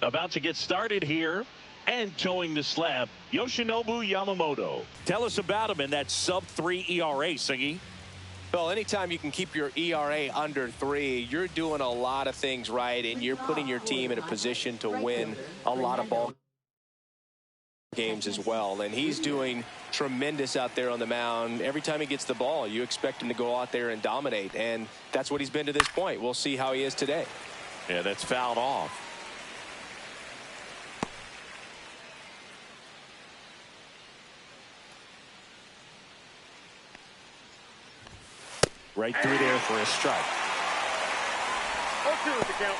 About to get started here and towing the slab, Yoshinobu Yamamoto. Tell us about him in that sub-3 ERA, Singy. Well, anytime you can keep your ERA under 3, you're doing a lot of things right, and you're putting your team in a position to win a lot of ball games as well. And he's doing tremendous out there on the mound. Every time he gets the ball, you expect him to go out there and dominate, and that's what he's been to this point. We'll see how he is today. Yeah, that's fouled off. Right through there for a strike. 0-2 is the count.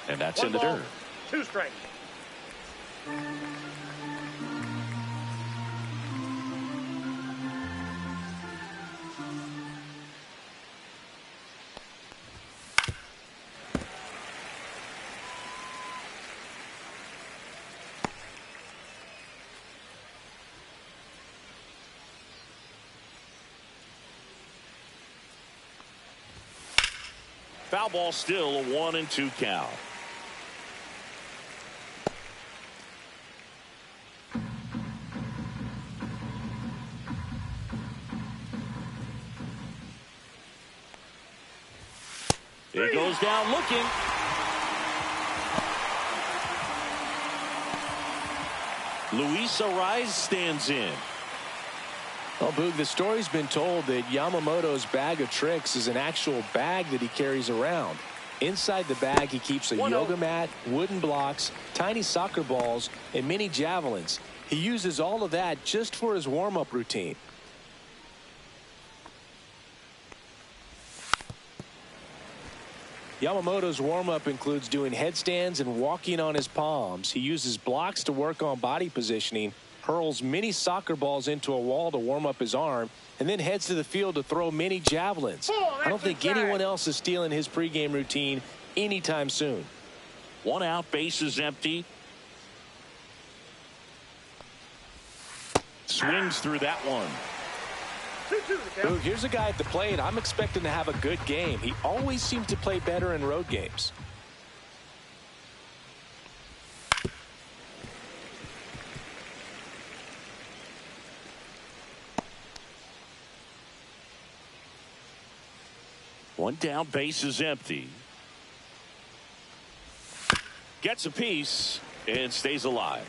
And that's in the dirt. 2 strikes. Foul ball, still a 1-2 count. He goes down looking. Luis Ariz stands in. Well, Boog, the story's been told that Yamamoto's bag of tricks is an actual bag that he carries around. Inside the bag, he keeps a yoga mat, wooden blocks, tiny soccer balls, and mini javelins. He uses all of that just for his warm-up routine. Yamamoto's warm-up includes doing headstands and walking on his palms. He uses blocks to work on body positioning, hurls mini soccer balls into a wall to warm up his arm, and then heads to the field to throw mini javelins. I don't think anyone else is stealing his pregame routine anytime soon. 1 out, bases empty. Swings through that one. 2-2 the count. Ooh, here's a guy at the plate. I'm expecting to have a good game. He always seems to play better in road games. One down, base is empty. Gets a piece and stays alive.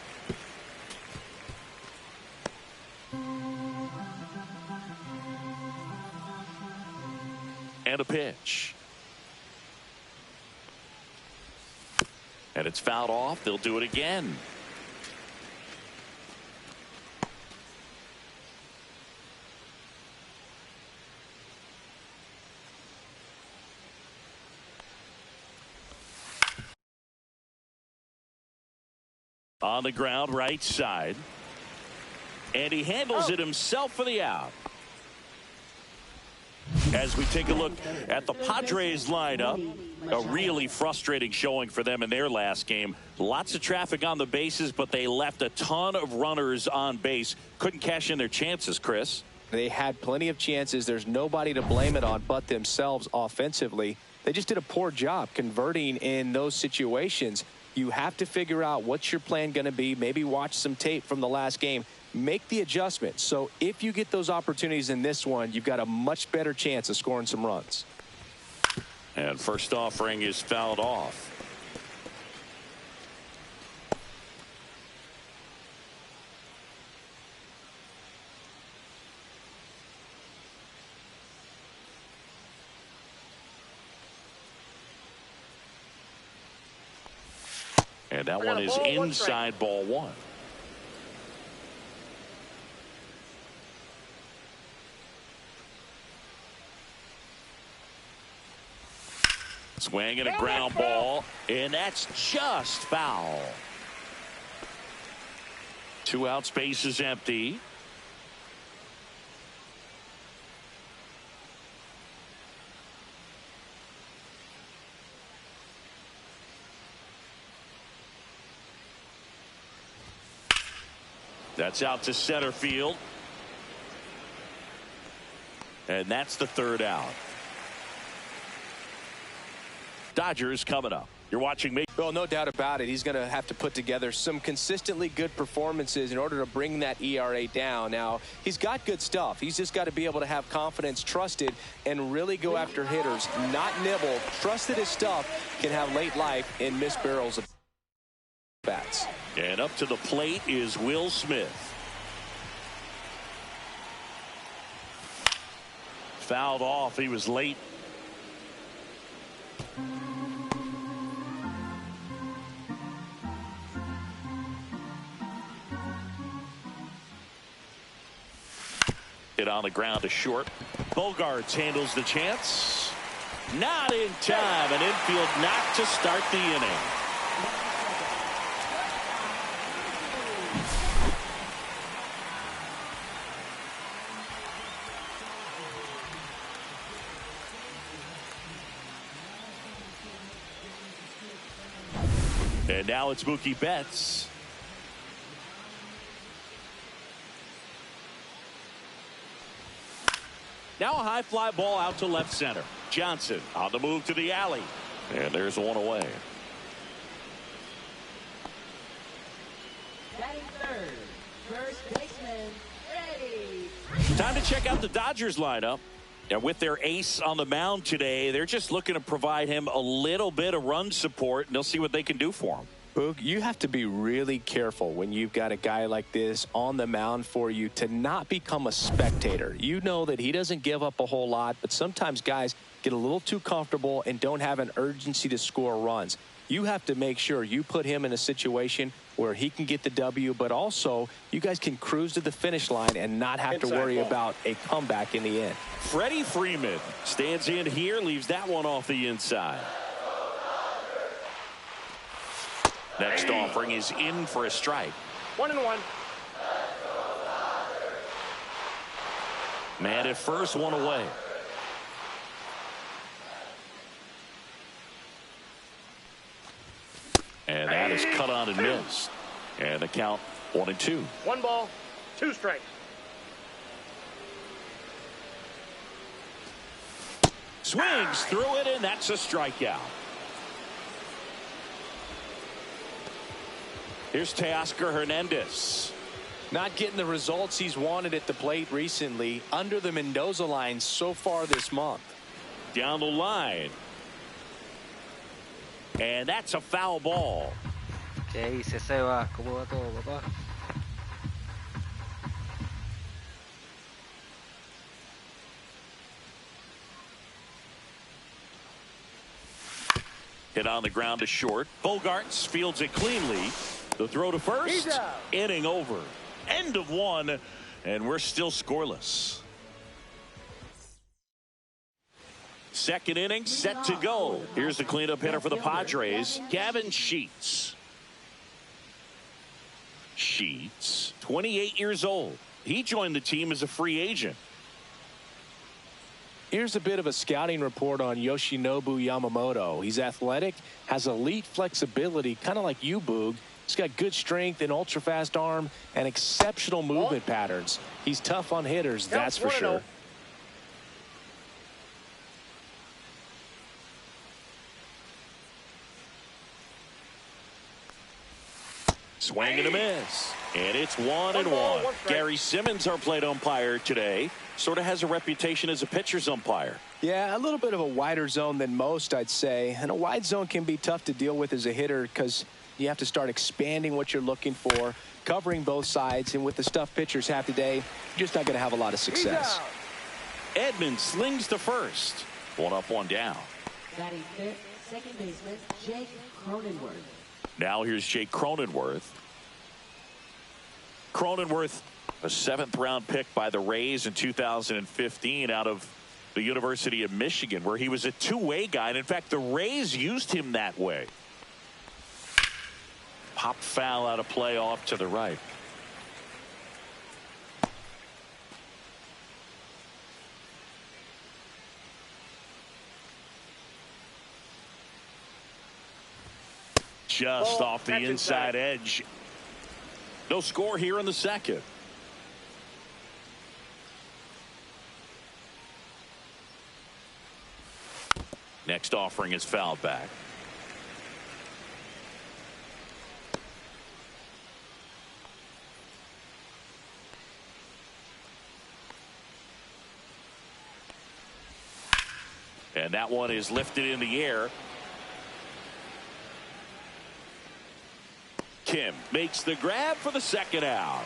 And a pitch. And it's fouled off. They'll do it again. On the ground, right side. And he handles it himself for the out. As we take a look at the Padres lineup, a really frustrating showing for them in their last game. Lots of traffic on the bases, but they left a ton of runners on base. Couldn't cash in their chances, Chris. They had plenty of chances. There's nobody to blame it on but themselves offensively. They just did a poor job converting in those situations. You have to figure out what's your plan going to be. Maybe watch some tape from the last game. Make the adjustment. So if you get those opportunities in this one, you've got a much better chance of scoring some runs. And first offering is fouled off. And that one is inside ball 1. Swing and a ground ball, and that's just foul. 2 out, space is empty. That's out to center field. And that's the third out. Dodgers coming up. You're watching me. Well, no doubt about it. He's going to have to put together some consistently good performances in order to bring that ERA down. Now, he's got good stuff. He's just got to be able to have confidence, trusted, and really go after hitters, not nibble. Trust that his stuff can have late life and miss barrels of bats. And up to the plate is Will Smith. Fouled off. He was late. Hit on the ground to short. Bogarts handles the chance. Not in time. An infield knock to start the inning. And now it's Mookie Betts. Now a high fly ball out to left center. Johnson on the move to the alley. And there's one away. Batting third, first baseman, ready. Time to check out the Dodgers lineup. And with their ace on the mound today, they're just looking to provide him a little bit of run support, and they'll see what they can do for him. Boog, you have to be really careful when you've got a guy like this on the mound for you to not become a spectator. You know that he doesn't give up a whole lot, but sometimes guys get a little too comfortable and don't have an urgency to score runs. You have to make sure you put him in a situation where he can get the W, but also you guys can cruise to the finish line and not have to worry about a comeback in the end. Freddie Freeman stands in here, leaves that one off the inside. Next offering is in for a strike. 1-1. Man at first, one away. And that is cut on and missed. And the count 1-2. 1 ball, 2 strikes. Swings through it, and that's a strikeout. Here's Teoscar Hernandez. Not getting the results he's wanted at the plate recently. Under the Mendoza line so far this month. Down the line. And that's a foul ball. ¿Qué dice Seba? ¿Cómo va todo, papá? Hit on the ground to short. Bogarts fields it cleanly. The throw to first. Inning over. End of one. And we're still scoreless. Second inning set to go. Here's the cleanup hitter for the Padres, Gavin Sheets. Sheets, 28 years old. He joined the team as a free agent. Here's a bit of a scouting report on Yoshinobu Yamamoto. He's athletic, has elite flexibility, kind of like you, Boog. He's got good strength, an ultra-fast arm, and exceptional movement patterns. He's tough on hitters, that's for sure. Swing and a miss. And it's 1-1. Gary Simmons, our plate umpire today, sort of has a reputation as a pitcher's umpire. Yeah, a little bit of a wider zone than most, I'd say. And a wide zone can be tough to deal with as a hitter because you have to start expanding what you're looking for, covering both sides. And with the stuff pitchers have today, you're just not going to have a lot of success. Edmonds slings to first. 1 up, 1 down. Batting fifth, second baseman, Jake Cronenworth. Now here's Jake Cronenworth. Cronenworth, a 7th round pick by the Rays in 2015 out of the University of Michigan, where he was a two-way guy. And in fact, the Rays used him that way. Pop foul out of play off to the right. Just off the inside edge. No score here in the second. Next offering is fouled back. And that one is lifted in the air. Kim makes the grab for the second out.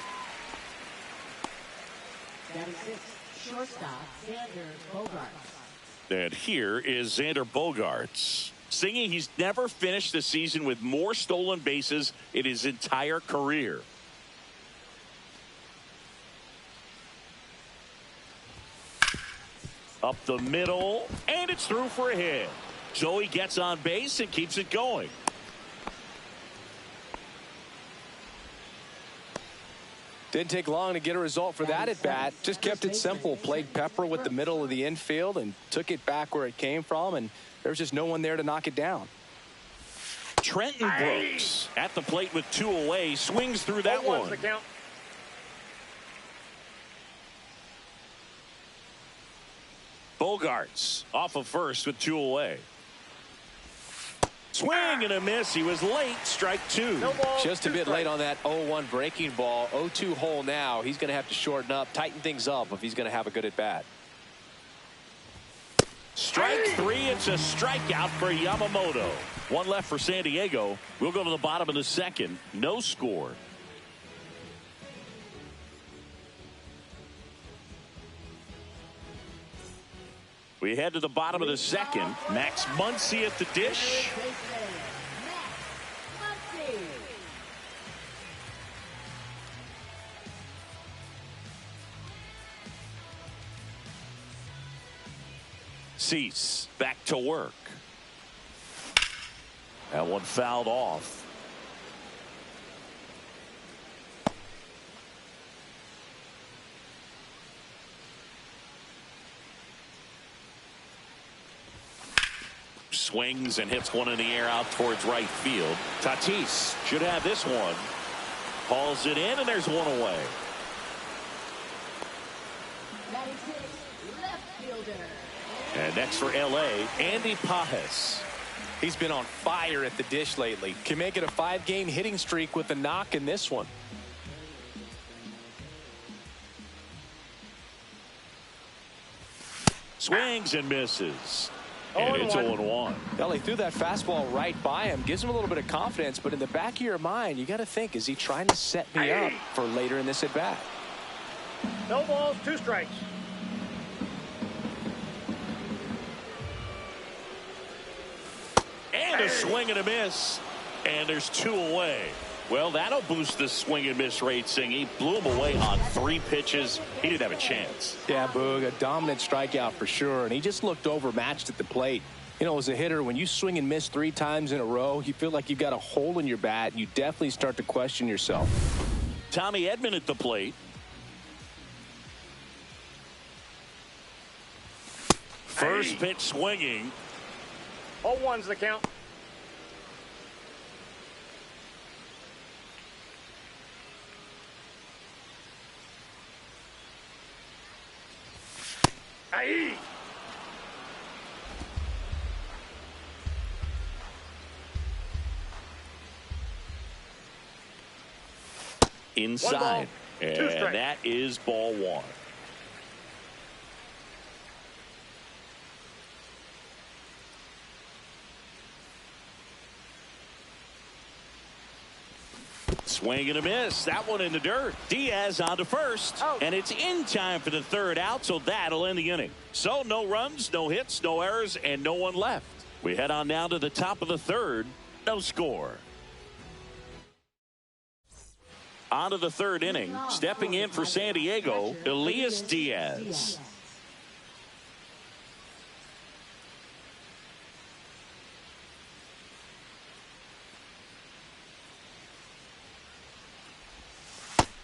That is it. Shortstop, Xander Bogaerts. And here is Xander Bogaerts. Singing he's never finished the season with more stolen bases in his entire career. Up the middle, and it's through for a hit. Joey gets on base and keeps it going. Didn't take long to get a result for that at bat. Just kept it simple. Played pepper with the middle of the infield and took it back where it came from, and there was just no one there to knock it down. Trenton Brooks at the plate with 2 away, swings through that one. The count. Bogaerts off of first with 2 away. Swing and a miss. He was late. Strike 2. No ball, Just a bit late on that 0-1 breaking ball. 0-2 hole now. He's going to have to shorten up, tighten things up if he's going to have a good at bat. Strike 3. It's a strikeout for Yamamoto. 1 left for San Diego. We'll go to the bottom of the second. No score. We head to the bottom of the second. Max Muncy at the dish. Cease back to work. That one fouled off. Swings and hits one in the air out towards right field. Tatis should have this one. Hauls it in, and there's one away. That is it. Left fielder. And next for L.A., Andy Pajes. He's been on fire at the dish lately. Can make it a 5-game hitting streak with a knock in this one. Swings and misses. And it's 0-1. Well, he threw that fastball right by him. Gives him a little bit of confidence, but in the back of your mind, you got to think, is he trying to set me up for later in this at bat? No balls, 2 strikes. And a swing and a miss. And there's 2 away. Well, that'll boost the swing and miss rate, Sing. He blew him away on 3 pitches. He didn't have a chance. Yeah, Boog, a dominant strikeout for sure. And he just looked overmatched at the plate. You know, as a hitter, when you swing and miss 3 times in a row, you feel like you've got a hole in your bat. And you definitely start to question yourself. Tommy Edman at the plate. First pitch swinging. 0-1's the count. Inside. Ball, and that is ball 1. Swing and a miss. That one in the dirt. Diaz on to first. And it's in time for the 3rd out, so that'll end the inning. So no runs, no hits, no errors, and no one left. We head on now to the top of the 3rd. No score. On to the 3rd inning. Stepping in for San Diego, Elias Diaz.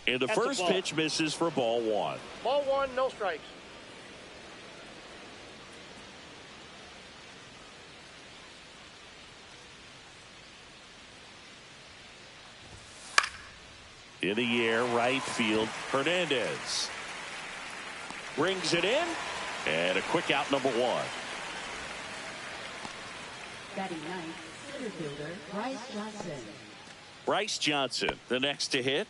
And the first pitch misses for ball 1. Ball 1, no strikes. In the air, right field, Hernandez. Brings it in. And a quick out, number one. Batting ninth, center fielder Bryce Johnson. Bryce Johnson, the next to hit.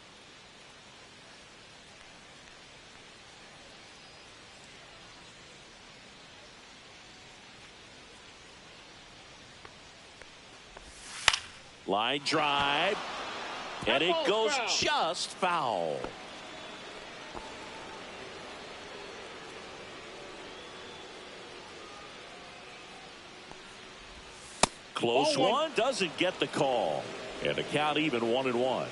Line drive. And it goes just foul. Close one, doesn't get the call. And the count even 1-1.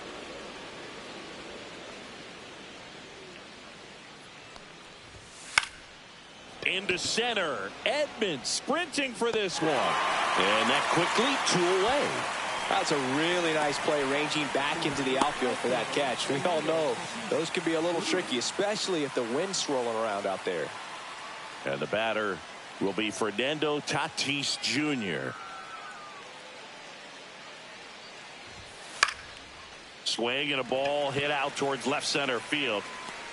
Into center. Edmonds sprinting for this one. And that quickly 2 away. That's a really nice play, ranging back into the outfield for that catch. We all know those can be a little tricky, especially if the wind's swirling around out there. And the batter will be Fernando Tatis Jr. Swing and a ball hit out towards left center field.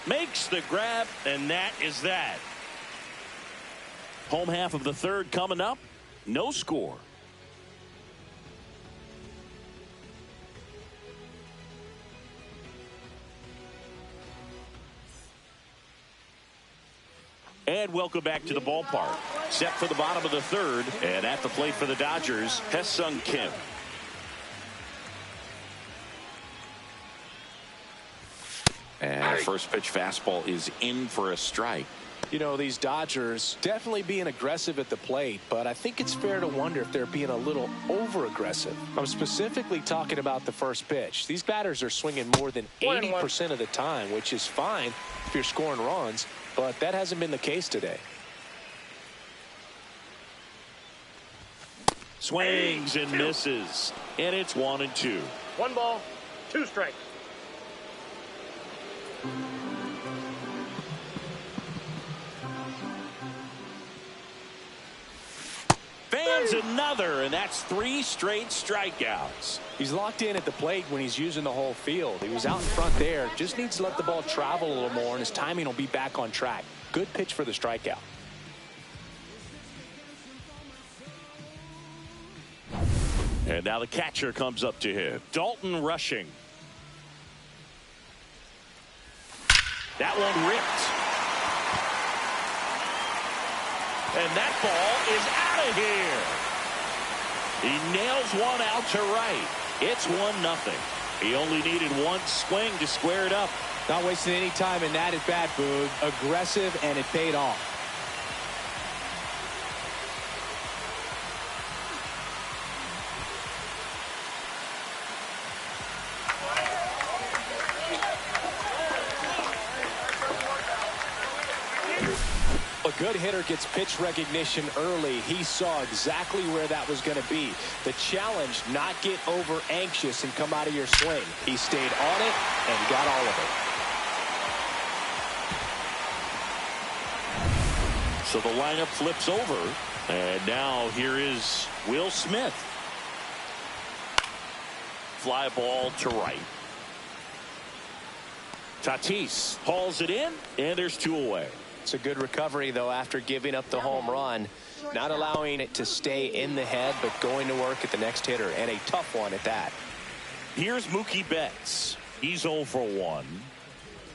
Makes the grab, and that is that. Home half of the third coming up. No score. And welcome back to the ballpark. Set for the bottom of the third. And at the plate for the Dodgers, Hesung Kim. And first pitch fastball is in for a strike. You know, these Dodgers definitely being aggressive at the plate, but I think it's fair to wonder if they're being a little over-aggressive. I'm specifically talking about the first pitch. These batters are swinging more than 80% of the time, which is fine if you're scoring runs, but that hasn't been the case today. Swings and misses, and it's 1-2. 1 ball, 2 strikes. Fans another, and that's 3 straight strikeouts. He's locked in at the plate when he's using the whole field. He was out in front there, just needs to let the ball travel a little more, and his timing will be back on track. Good pitch for the strikeout. And now the catcher comes up to him. Dalton rushing. That one ripped. And that ball is out of here. He nails one out to right. It's 1-0. He only needed one swing to square it up. Not wasting any time in that at bat, Boog. Aggressive, and it paid off. A good hitter gets pitch recognition early. He saw exactly where that was going to be. The challenge, not get over anxious and come out of your swing. He stayed on it and got all of it. So the lineup flips over. And now here is Will Smith. Fly ball to right. Tatis hauls it in, and there's 2 away. It's a good recovery, though, after giving up the home run. Not allowing it to stay in the head, but going to work at the next hitter, and a tough one at that. Here's Mookie Betts. He's 0 for 1.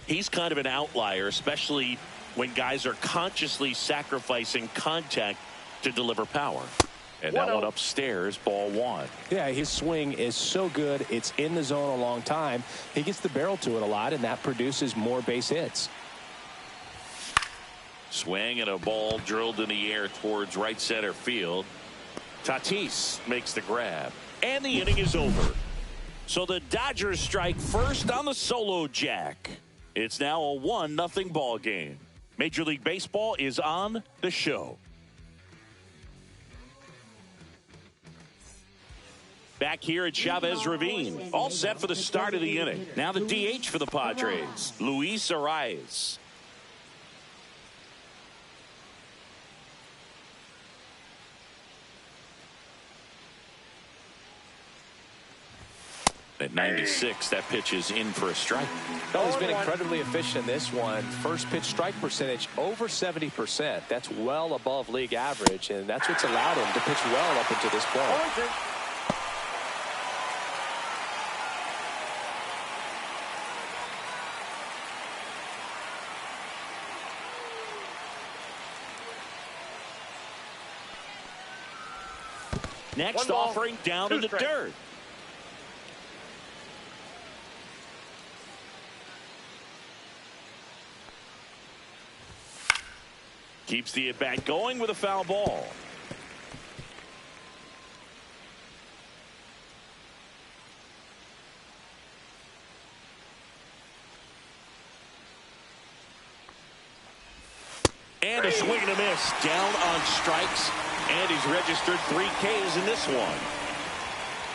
He's kind of an outlier, especially when guys are consciously sacrificing contact to deliver power. And that one upstairs, ball 1. Yeah, his swing is so good. It's in the zone a long time. He gets the barrel to it a lot, and that produces more base hits. Swing and a ball drilled in the air towards right center field. Tatis makes the grab. And the inning is over. So the Dodgers strike first on the solo jack. It's now a 1-0 ball game. Major League Baseball is on the show. Back here at Chavez Ravine. All set for the start of the inning. Now the DH for the Padres, Luis Arias. At 96, that pitch is in for a strike. Oh, he's been incredibly efficient in this one. First pitch strike percentage over 70%. That's well above league average, and that's what's allowed him to pitch well up until this point. Next ball, offering down to the strikes. dirt. Keeps the at-bat going with a foul ball. And a swing and a miss. Down on strikes. And he's registered 3 Ks in this one.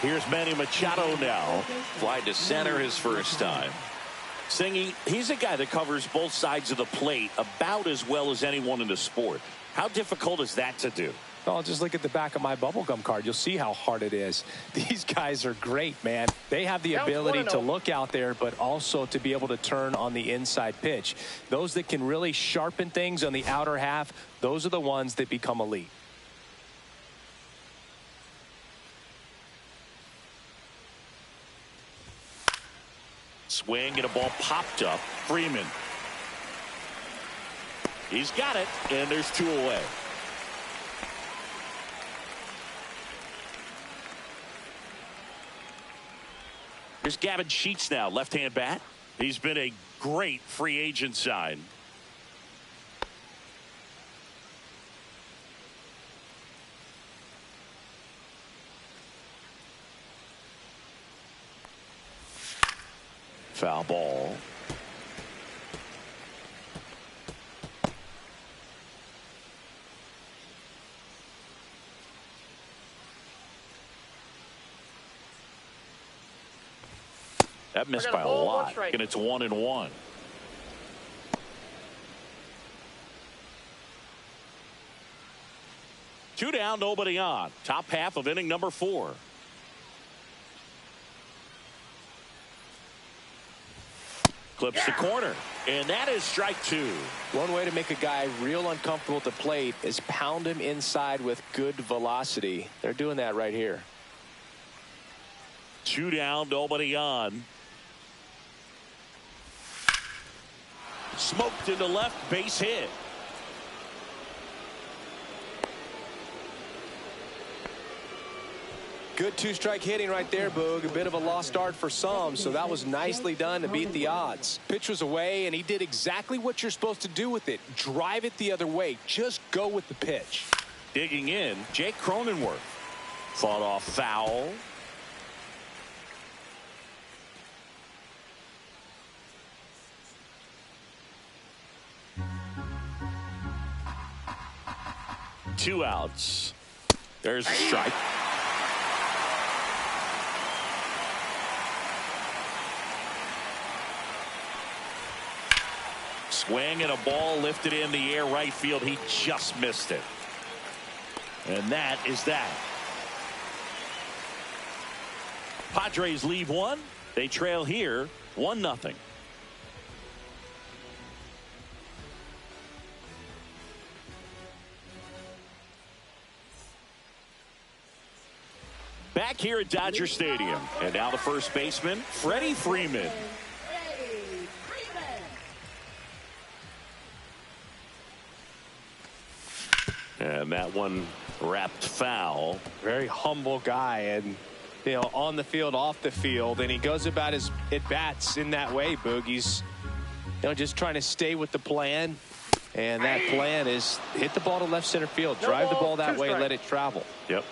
Here's Manny Machado now. Fly to center his first time. Singy, he's a guy that covers both sides of the plate about as well as anyone in the sport. How difficult is that to do? Oh, just look at the back of my bubblegum card. You'll see how hard it is. These guys are great, man. They have the ability to look out there, but also to be able to turn on the inside pitch. Those that can really sharpen things on the outer half, those are the ones that become elite. Swing and a ball popped up. Freeman. He's got it, and there's 2 away. Here's Gavin Sheets now, left-hand bat. He's been a great free agent sign. Foul ball. That missed by a lot, and it's 1-1. Two down, nobody on. Top half of inning number 4. Clips the corner, and that is strike 2. One way to make a guy real uncomfortable at the plate is pound him inside with good velocity. They're doing that right here. 2 down, nobody on. Smoked into left, base hit. Good 2-strike hitting right there, Boog. A bit of a lost start for some, so that was nicely done to beat the odds. Pitch was away, and he did exactly what you're supposed to do with it. Drive it the other way. Just go with the pitch. Digging in, Jake Cronenworth. Fought off foul. Two outs. There's a strike. Swing and a ball lifted in the air right field. He just missed it. And that is that. Padres leave 1. They trail here 1-0. Back here at Dodger Stadium. And now the first baseman, Freddie Freeman. And that one wrapped foul. Very humble guy, and you know, on the field, off the field, and he goes about his at-bats in that way, Boog. He's, you know, just trying to stay with the plan, and that plan is hit the ball to left center field, drive the ball that way, and let it travel. Yep.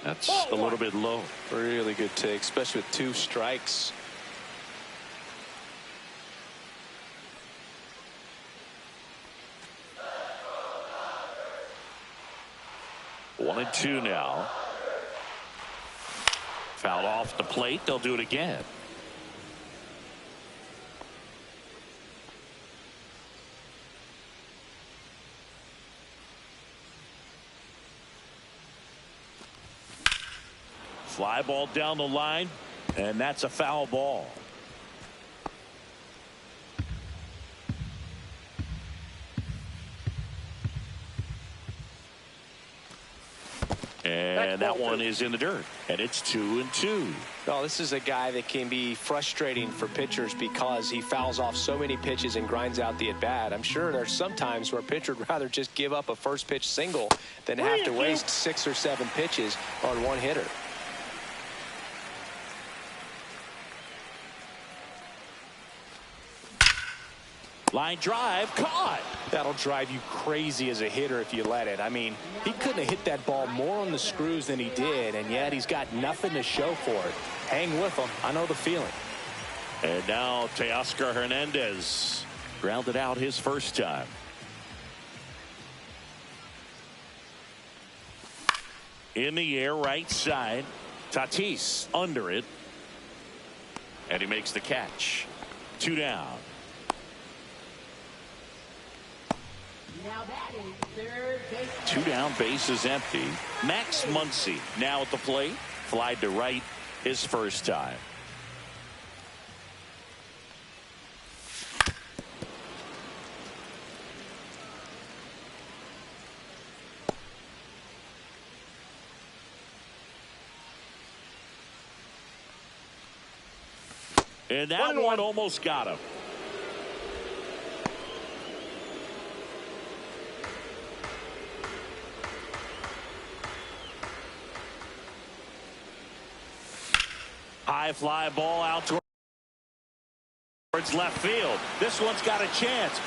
That's a little bit low. Really good take, especially with 2 strikes. One and 2 now. Fouled off the plate. They'll do it again. Fly ball down the line, and that's a foul ball. And that one is in the dirt, and it's 2-2. Well, this is a guy that can be frustrating for pitchers because he fouls off so many pitches and grinds out the at-bat. I'm sure there's some times where a pitcher would rather just give up a first pitch single than have to waste 6 or 7 pitches on one hitter. Line drive, caught. That'll drive you crazy as a hitter if you let it. I mean, he couldn't have hit that ball more on the screws than he did, and yet he's got nothing to show for it. Hang with him. I know the feeling. And now Teoscar Hernandez grounded out his first time. In the air, right side. Tatis under it. And he makes the catch. 2 down. Now that is third base. 2 down, base is empty. Max Muncy now at the plate. Fly to right his first time. And that one almost got him. High fly ball out towards left field. This one's got a chance.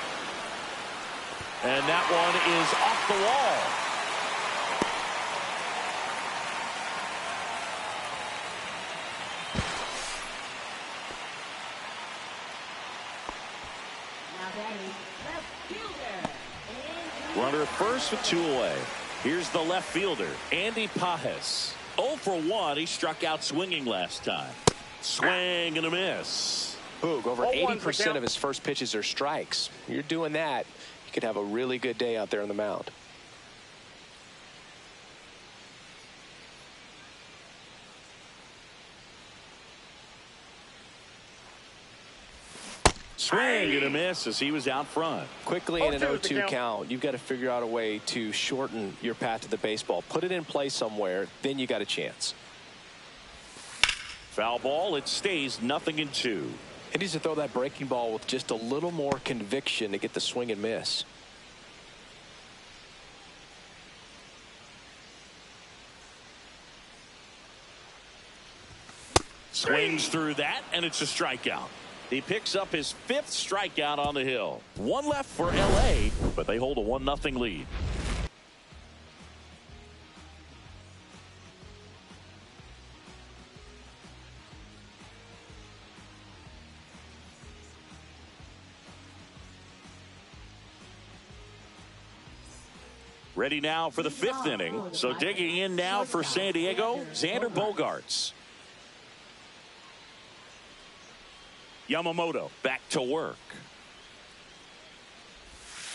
And that one is off the wall. Now that is left fielder. Runner at first with 2 away. Here's the left fielder, Andy Pajes. 0 for 1. He struck out swinging last time. Swing and a miss. Boog, over 80% of his first pitches are strikes. You're doing that, you could have a really good day out there on the mound. Swing and a miss as he was out front. Quickly in an 0-2 count, you've got to figure out a way to shorten your path to the baseball. Put it in play somewhere, then you got a chance. Foul ball. It stays 0-2. He needs to throw that breaking ball with just a little more conviction to get the swing and miss. Swings through that, and it's a strikeout. He picks up his 5th strikeout on the hill. 1 left for L.A., but they hold a 1-0 lead. Ready now for the 5th inning. So digging in now for San Diego, Xander Bogaerts. Yamamoto back to work.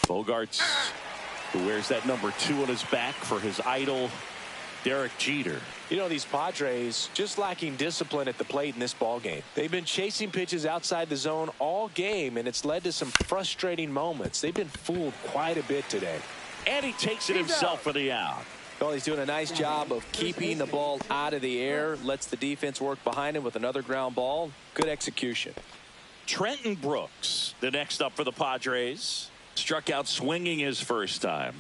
Bogaerts, who wears that number 2 on his back for his idol, Derek Jeter. You know, these Padres just lacking discipline at the plate in this ball game. They've been chasing pitches outside the zone all game, and it's led to some frustrating moments. They've been fooled quite a bit today. And he takes it himself for the out. Well, he's doing a nice job of keeping the ball out of the air, lets the defense work behind him with another ground ball. Good execution. Trenton Brooks, the next up for the Padres, struck out swinging his first time.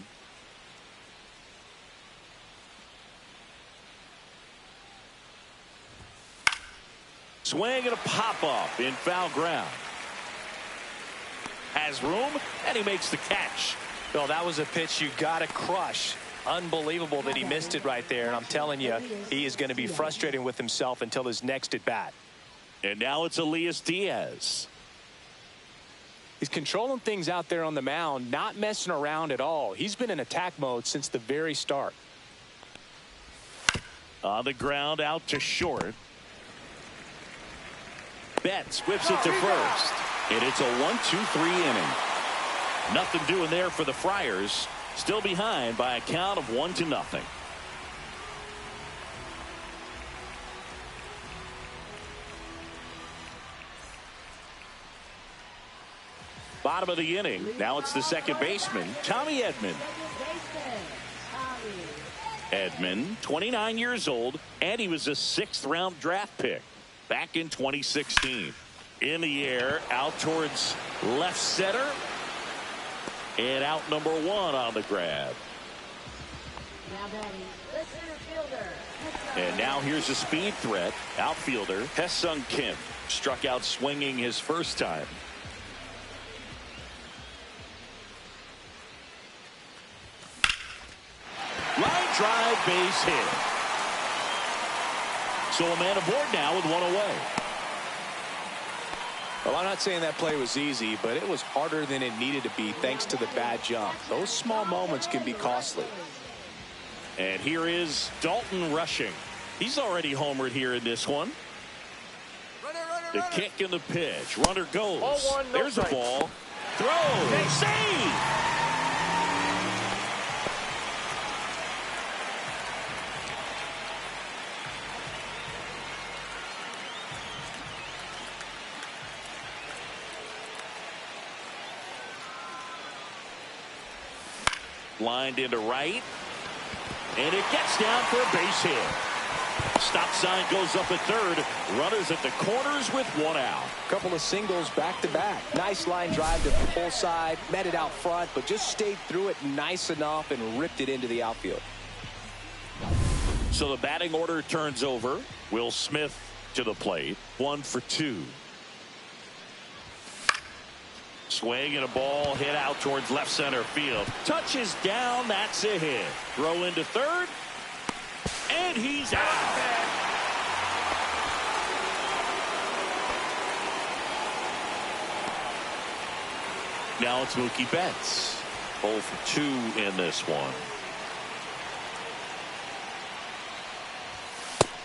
Swing and a pop-up in foul ground. Has room, and he makes the catch. Well, that was a pitch you got to crush. Unbelievable that he missed it right there, and I'm telling you, he is going to be frustrated with himself until his next at-bat. And now it's Elias Diaz. He's controlling things out there on the mound, not messing around at all. He's been in attack mode since the very start. On the ground, out to short. Betts whips it to first. And it's a 1-2-3 inning. Nothing doing there for the Friars. Still behind by a count of 1-0. Bottom of the inning. Now it's the second baseman, Tommy Edman. Edman, 29 years old, and he was a 6th-round draft pick back in 2016. In the air, out towards left center. And out number 1 on the grab. And now here's a speed threat. Outfielder Hae-Sung Kim struck out swinging his first time. Line drive, base hit. So a man aboard now with 1 away. Well, I'm not saying that play was easy, but it was harder than it needed to be thanks to the bad jump. Those small moments can be costly. And here is Dalton rushing. He's already homered here in this one. The kick and the pitch. Runner goes. 0-1, no There's a strikes. ball. Throw. Save. Lined into right. And it gets down for a base hit. Stop sign goes up at third. Runners at the corners with 1 out. Couple of singles back to back. Nice line drive to the pull side. Met it out front, but just stayed through it nice enough and ripped it into the outfield. So the batting order turns over. Will Smith to the plate. 1 for 2. Swing and a ball hit out towards left center field. Touches down. That's a hit. Throw into third. And he's out. Now it's Mookie Betts. 0 for 2 in this one.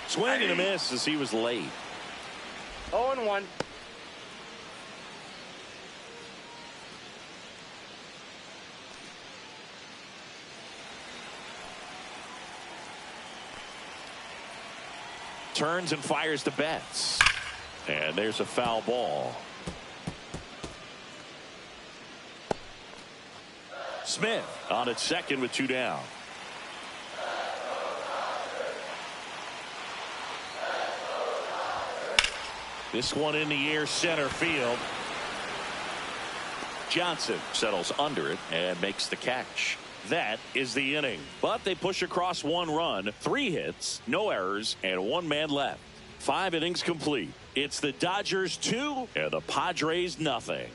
Swing and a miss as he was late. 0-1. Turns and fires to Betts. And there's a foul ball. Smith on at second with 2 down. This one in the air center field. Johnson settles under it and makes the catch. That is the inning. But they push across 1 run, 3 hits, no errors, and 1 man left. 5 innings complete. It's the Dodgers 2 and the Padres nothing.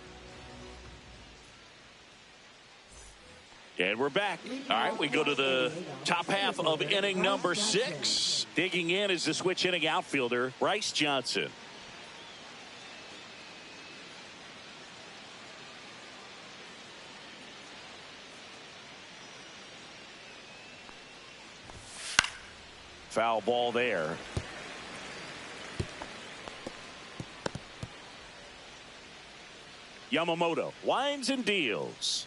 And we're back. All right, we go to the top half of inning number 6. Digging in is the switch inning outfielder, Bryce Johnson. Foul ball there. Yamamoto winds and deals.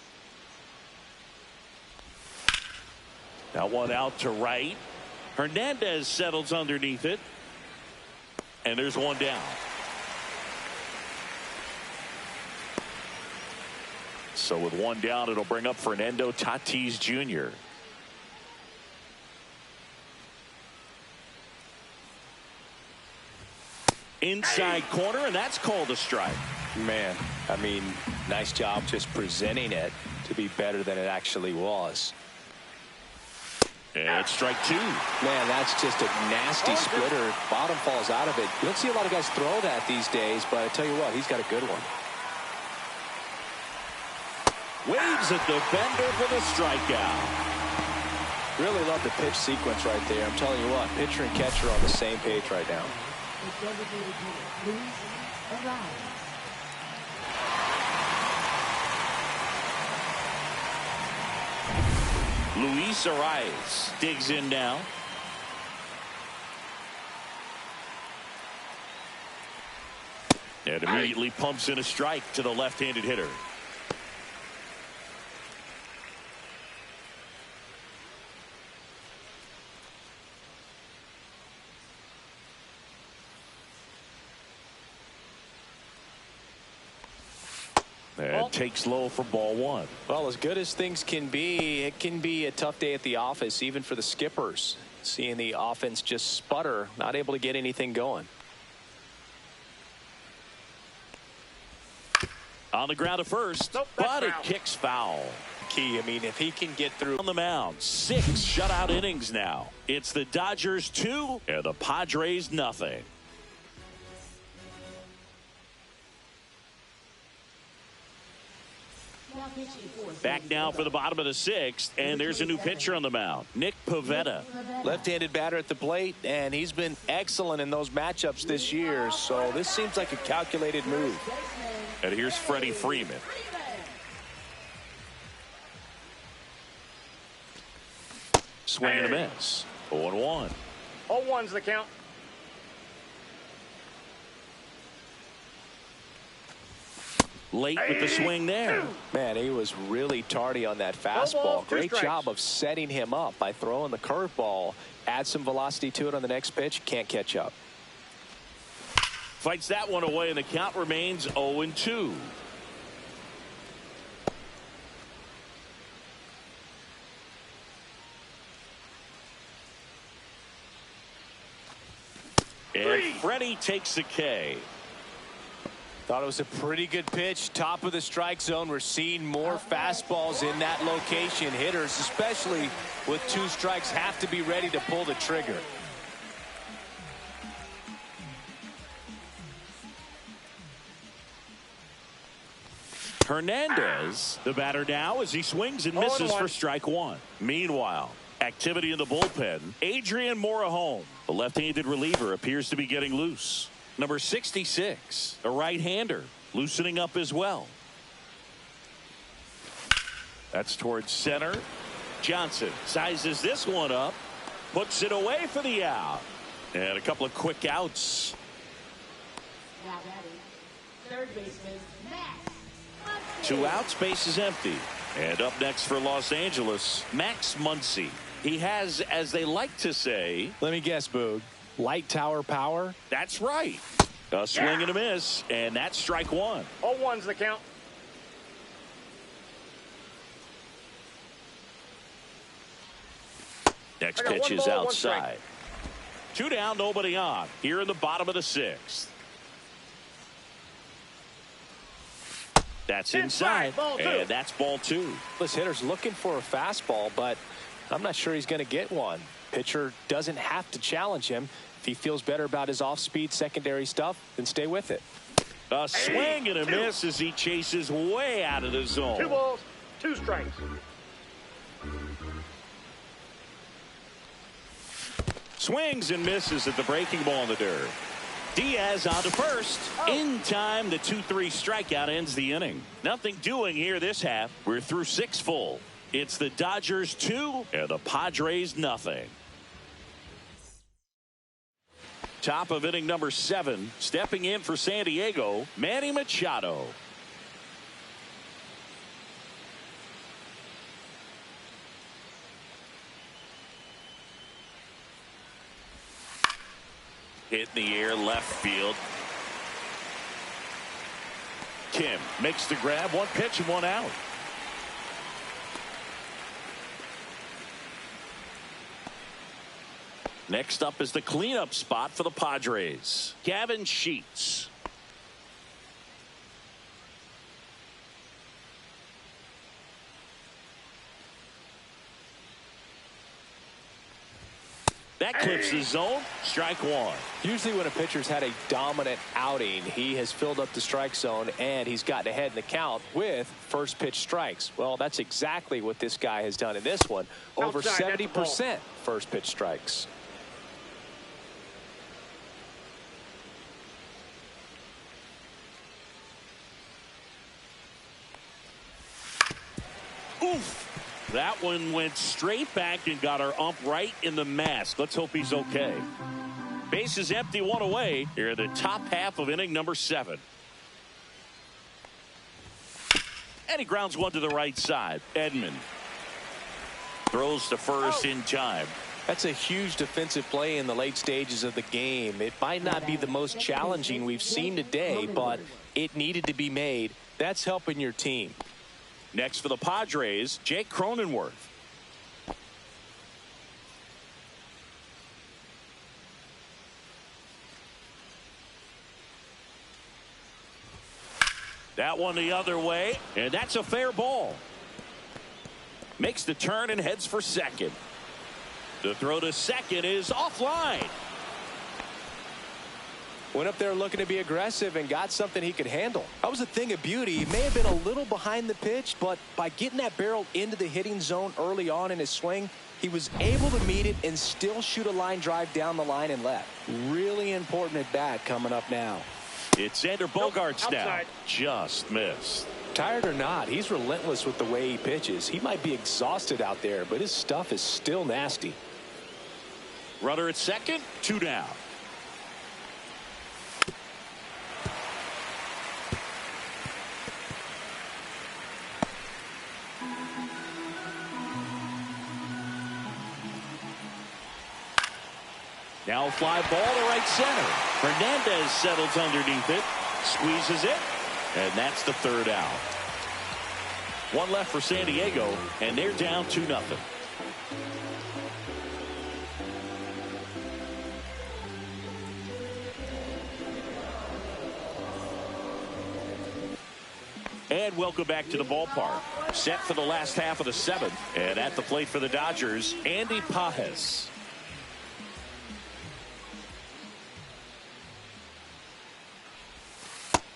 That one out to right. Hernandez settles underneath it. And there's 1 down. So with 1 down, it'll bring up Fernando Tatis Jr. Inside corner, and that's called a strike. Man, I mean, nice job just presenting it to be better than it actually was. And strike 2. Man, that's just a nasty splitter. Bottom falls out of it. You don't see a lot of guys throw that these days, but I tell you what, he's got a good one. Waves at the bender for the strikeout. Really love the pitch sequence right there. I'm telling you what, pitcher and catcher are on the same page right now. Luis Arias digs in now. And immediately pumps in a strike to the left-handed hitter. And takes low for ball one. Well, as good as things can be, it can be a tough day at the office, even for the skippers. Seeing the offense just sputter, not able to get anything going. On the ground at first, but it kicks foul. Key, I mean, if he can get through On the mound, 6 shutout innings now. It's the Dodgers 2 and the Padres nothing. Back now for the bottom of the 6th, and there's a new pitcher on the mound, Nick Pivetta. left-handed batter at the plate, and he's been excellent in those matchups this year, so this seems like a calculated move. And here's Freddie Freeman. Swing and a miss. 0-1. 0-1's the count. Late with the swing there. Man, he was really tardy on that fastball. Great job of setting him up by throwing the curveball. Add some velocity to it on the next pitch. Can't catch up. Fights that one away, and the count remains 0-2. And Freddie takes the K. Thought it was a pretty good pitch. Top of the strike zone. We're seeing more fastballs in that location. Hitters, especially with 2 strikes, have to be ready to pull the trigger. Hernandez, the batter now, as he swings and misses for strike 1. Meanwhile, activity in the bullpen. Adrian Morejon, the left-handed reliever, appears to be getting loose. Number 66, a right-hander, loosening up as well. That's towards center. Johnson sizes this one up, puts it away for the out. And a couple of quick outs. Now batting, third baseman, Max. 2 outs, base is empty. And up next for Los Angeles, Max Muncy. He has, as they like to say, Let me guess, Boog. Light tower power? that's right. A swing and a miss, and that's strike 1. 0-1's the count. Next I got pitch 1 is ball, 1 outside. strike. 2 down, nobody on. Here in the bottom of the 6th. That's inside, ball 2. and that's ball 2. This hitter's looking for a fastball, but I'm not sure he's going to get one. Pitcher doesn't have to challenge him. If he feels better about his off-speed secondary stuff, then stay with it. A swing and a miss as he chases way out of the zone. 2 balls, 2 strikes. Swings and misses at the breaking ball in the dirt. Diaz on to first. In time, the 2-3 strikeout ends the inning. Nothing doing here this half. We're through 6 full. It's the Dodgers 2 and the Padres nothing. Top of inning number 7. Stepping in for San Diego, Manny Machado. Hit in the air, left field. Kim makes the grab. 1 pitch and 1 out. Next up is the cleanup spot for the Padres. Gavin Sheets. That clips the zone. Strike 1. Usually when a pitcher's had a dominant outing, he has filled up the strike zone and he's gotten ahead in the count with first pitch strikes. Well, that's exactly what this guy has done in this one. Over 70% first pitch strikes. Oof. That one went straight back and got our ump right in the mask. Let's hope he's okay. Base is empty, 1 away. Here in the top half of inning number 7. And he grounds 1 to the right side. Edman throws to first in time. That's a huge defensive play in the late stages of the game. It might not be the most challenging we've seen today, but it needed to be made. That's helping your team. Next for the Padres, Jake Cronenworth. That one the other way, and that's a fair ball. Makes the turn and heads for second. The throw to second is offline. Went up there looking to be aggressive and got something he could handle. That was a thing of beauty. He may have been a little behind the pitch, but by getting that barrel into the hitting zone early on in his swing, he was able to meet it and still shoot a line drive down the line and left. Really important at bat coming up now. It's Xander Bogaerts now. Just missed. Tired or not, he's relentless with the way he pitches. He might be exhausted out there, but his stuff is still nasty. Runner at second, 2 down. Now a fly ball to right center. Hernandez settles underneath it, squeezes it, and that's the 3rd out. One left for San Diego, and they're down 2-0. And welcome back to the ballpark. Set for the last half of the 7th. And at the plate for the Dodgers, Andy Pages.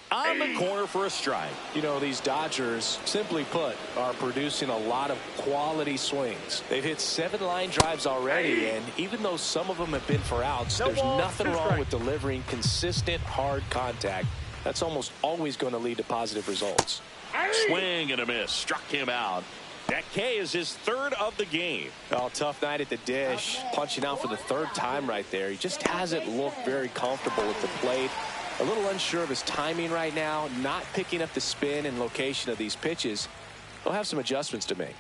On the corner for a strike. You know, these Dodgers, simply put, are producing a lot of quality swings. They've hit 7 line drives already, and even though some of them have been for outs, there's nothing wrong with delivering consistent, hard contact. That's almost always going to lead to positive results. Swing and a miss. Struck him out. That K is his 3rd of the game. Oh, tough night at the dish. Punching out for the 3rd time right there. He just hasn't looked very comfortable with the plate. A little unsure of his timing right now, not picking up the spin and location of these pitches. He'll have some adjustments to make.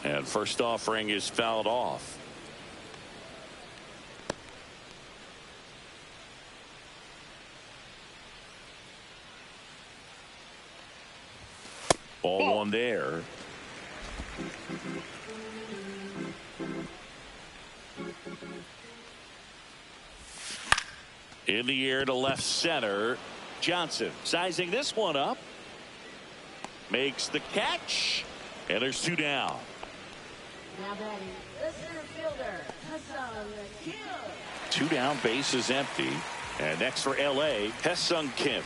And first offering is fouled off. Ball 1 there. In the air to left center. Johnson sizing this one up. Makes the catch. And there's 2 down. Now batting, the center fielder, Hassan Kim. 2 down, base is empty. And next for LA, Hesung Kim.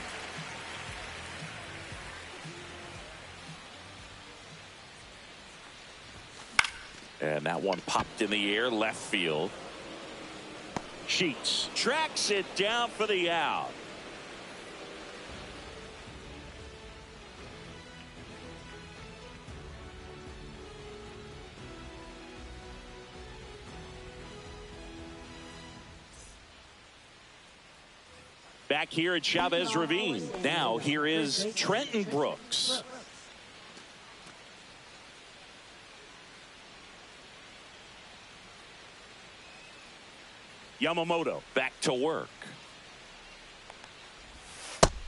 And that one popped in the air, left field. Sheets tracks it down for the out. Back here at Chavez Ravine. Now here is Trenton Brooks. Yamamoto back to work.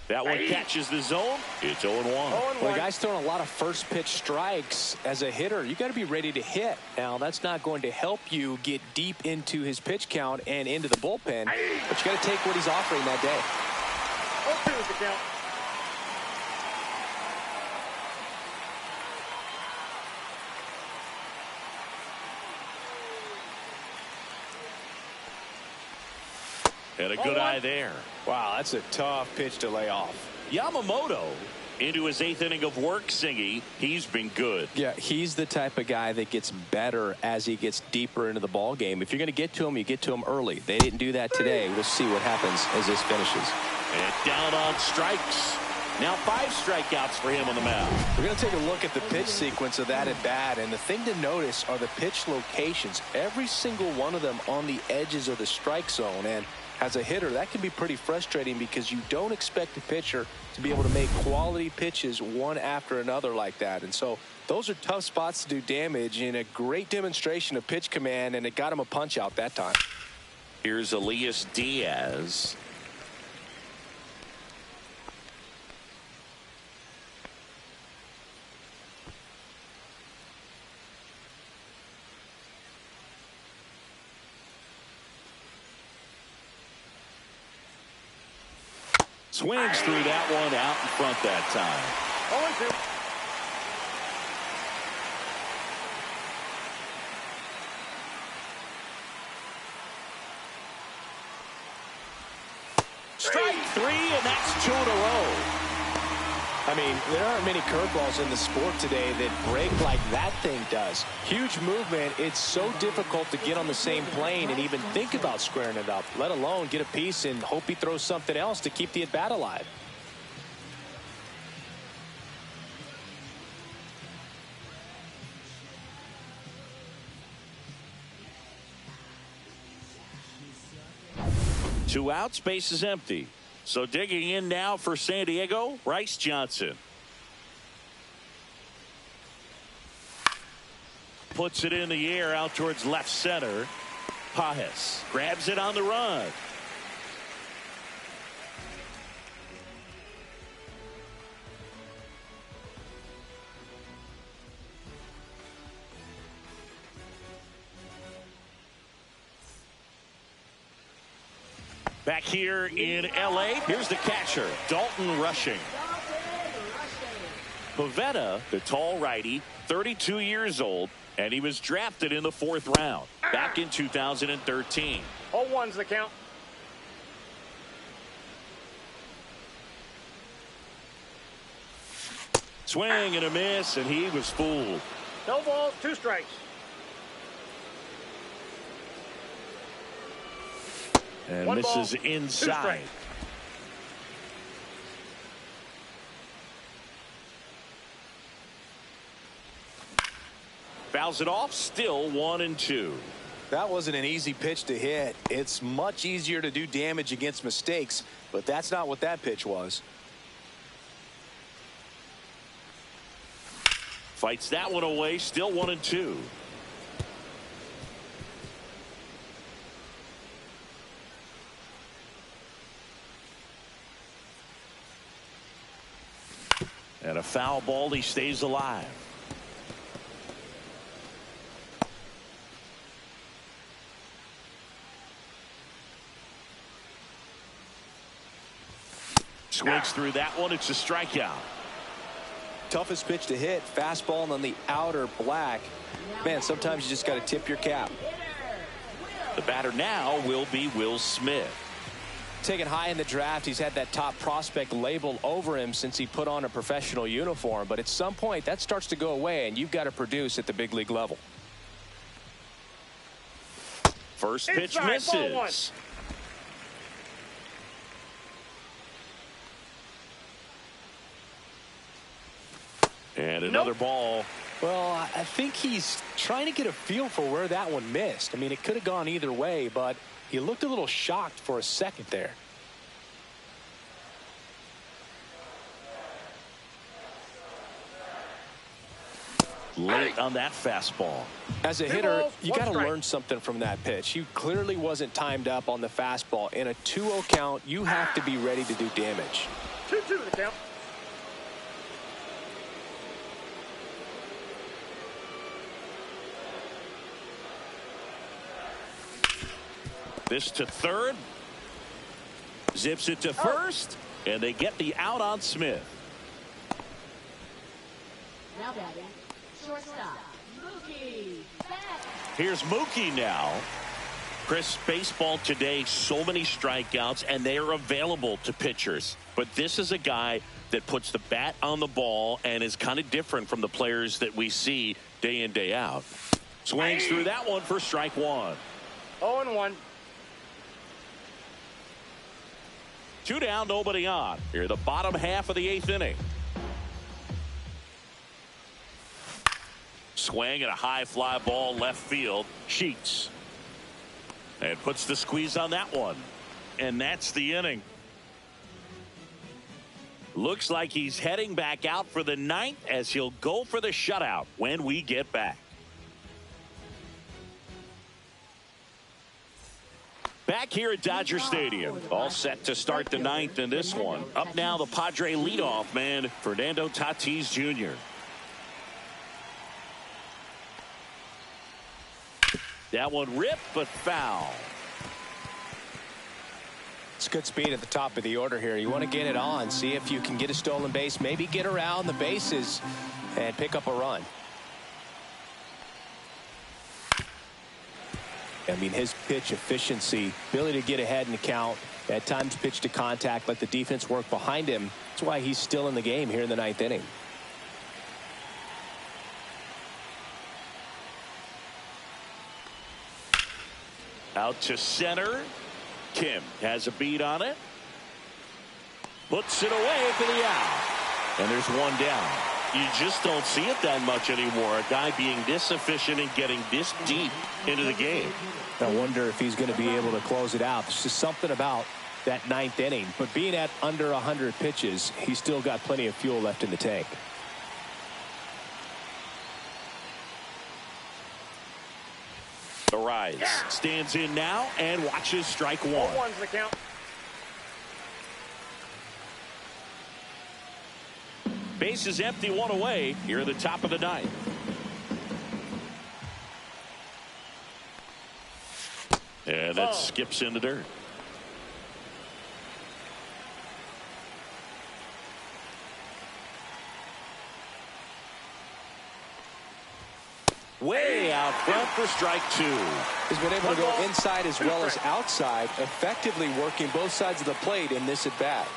That one catches the zone. It's 0-1. Well, the guy's throwing a lot of first pitch strikes as a hitter. You got to be ready to hit. Now, that's not going to help you get deep into his pitch count and into the bullpen, but you got to take what he's offering that day. 0-2 is the count. And a good eye there. Wow, that's a tough pitch to lay off. Yamamoto into his 8th inning of work, Singy. He's been good. Yeah, he's the type of guy that gets better as he gets deeper into the ball game. If you're going to get to him, you get to him early. They didn't do that today. We'll see what happens as this finishes. And down on strikes. Now 5 strikeouts for him on the mound. We're going to take a look at the pitch sequence of that at bat, and the thing to notice are the pitch locations. Every single one of them on the edges of the strike zone, and as a hitter, that can be pretty frustrating because you don't expect a pitcher to be able to make quality pitches one after another like that. And so those are tough spots to do damage, and a great demonstration of pitch command, and it got him a punch out that time. Here's Elias Diaz. Swings through that one out in front that time. 0-2. Strike 3, and that's 2 in a row. I mean, there aren't many curveballs in the sport today that break like that thing does. Huge movement. It's so difficult to get on the same plane and even think about squaring it up, let alone get a piece and hope he throws something else to keep the at-bat alive. Two outs, base is empty. So digging in now for San Diego, Bryce Johnson. Puts it in the air out towards left center. Pajes grabs it on the run. Back here in L.A., here's the catcher, Dalton Rushing. Pivetta, the tall righty, 32 years old, and he was drafted in the 4th round back in 2013. 0-1's the count. Swing and a miss, and he was fooled. No balls, 2 strikes. And One misses ball, 2 inside. strikes. Fouls it off, still 1-2. That wasn't an easy pitch to hit. It's much easier to do damage against mistakes, but that's not what that pitch was. Fights that one away, still 1-2. And a foul ball, he stays alive. Swings through that one. It's a strikeout. Toughest pitch to hit, fastball on the outer black. Man, sometimes you just got to tip your cap. The batter now will be Will Smith. Taken high in the draft, he's had that top prospect label over him since he put on a professional uniform. But at some point, that starts to go away, and you've got to produce at the big league level. First pitch Inside, misses. And another ball. Well, I think he's trying to get a feel for where that one missed. I mean, it could have gone either way, but he looked a little shocked for a second there. Late on that fastball. As a 2 hitter, balls, you 1 got to strike. learn something from that pitch. He clearly wasn't timed up on the fastball. In a 2-0 count, you have to be ready to do damage. 2-2 the count. This to third. Zips it to first. And they get the out on Smith. Now batting, shortstop, Mookie Betts. Here's Mookie now. Chris, baseball today, so many strikeouts, and they are available to pitchers. But this is a guy that puts the bat on the ball and is kind of different from the players that we see day in, day out. Swings through that one for strike 1. 0-1. 2 down, nobody on. Here, the bottom half of the 8th inning. Swing and a high fly ball left field. Sheets. And puts the squeeze on that one. And that's the inning. Looks like he's heading back out for the 9th as he'll go for the shutout when we get back. Back here at Dodger Stadium, all set to start the 9th in this one. Up now, the Padre leadoff man, Fernando Tatis Jr. That one ripped, but foul. It's good speed at the top of the order here. You want to get it on, see if you can get a stolen base, maybe get around the bases and pick up a run. I mean, his pitch efficiency, ability to get ahead in the count, at times pitch to contact, let the defense work behind him. That's why he's still in the game here in the 9th inning. Out to center. Kim has a beat on it. Puts it away for the out. And there's one down. You just don't see it that much anymore. A guy being this efficient and getting this deep into the game. I wonder if he's going to be able to close it out. There's just something about that 9th inning. But being at under 100 pitches, he's still got plenty of fuel left in the tank. The rise stands in now and watches strike one. 0-1's the count. Base is empty, one away here at the top of the 9th. And that skips in the dirt. Way out front for strike 2. He's been able to go inside as well as outside, effectively working both sides of the plate in this at bat.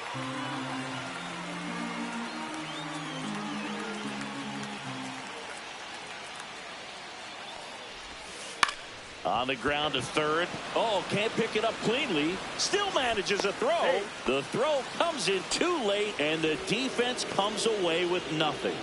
On the ground to third. Oh, can't pick it up cleanly. Still manages a throw. The throw comes in too late, and the defense comes away with nothing.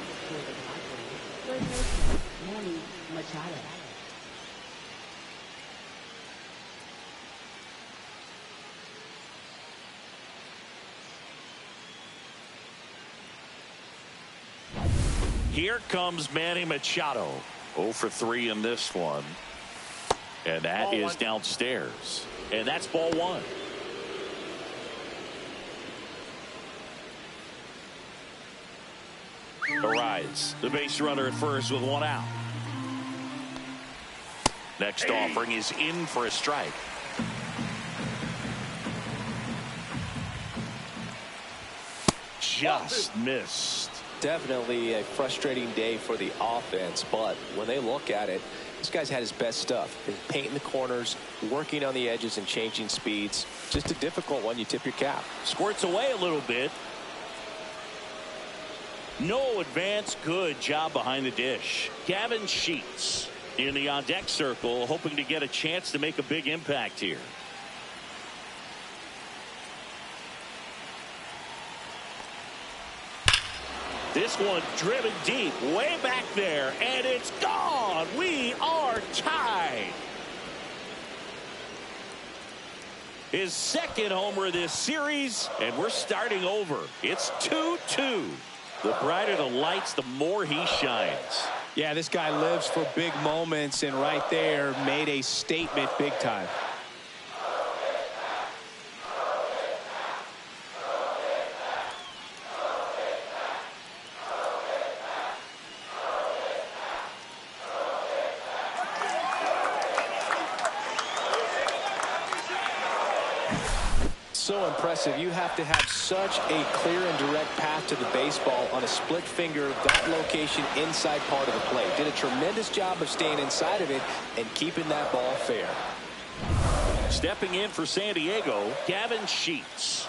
Here comes Manny Machado. 0 for 3 in this one. And that is downstairs. And that's ball 1. Arise. The base runner at first with 1 out. Next offering is in for a strike. Just missed. Definitely a frustrating day for the offense, but when they look at it, this guy's had his best stuff. He's painting the corners, working on the edges and changing speeds. Just a difficult one. You tip your cap. Squirts away a little bit. No advance. Good job behind the dish. Gavin Sheets in the on-deck circle, hoping to get a chance to make a big impact here. This one driven deep, way back there, and it's gone. We are tied. His second homer of this series, and we're starting over. It's 2-2. The brighter the lights, the more he shines. Yeah, this guy lives for big moments, and right there made a statement big time. So impressive. You have to have such a clear and direct path to the baseball on a split finger, that location inside part of the plate. Did a tremendous job of staying inside of it and keeping that ball fair. Stepping in for San Diego, Gavin Sheets.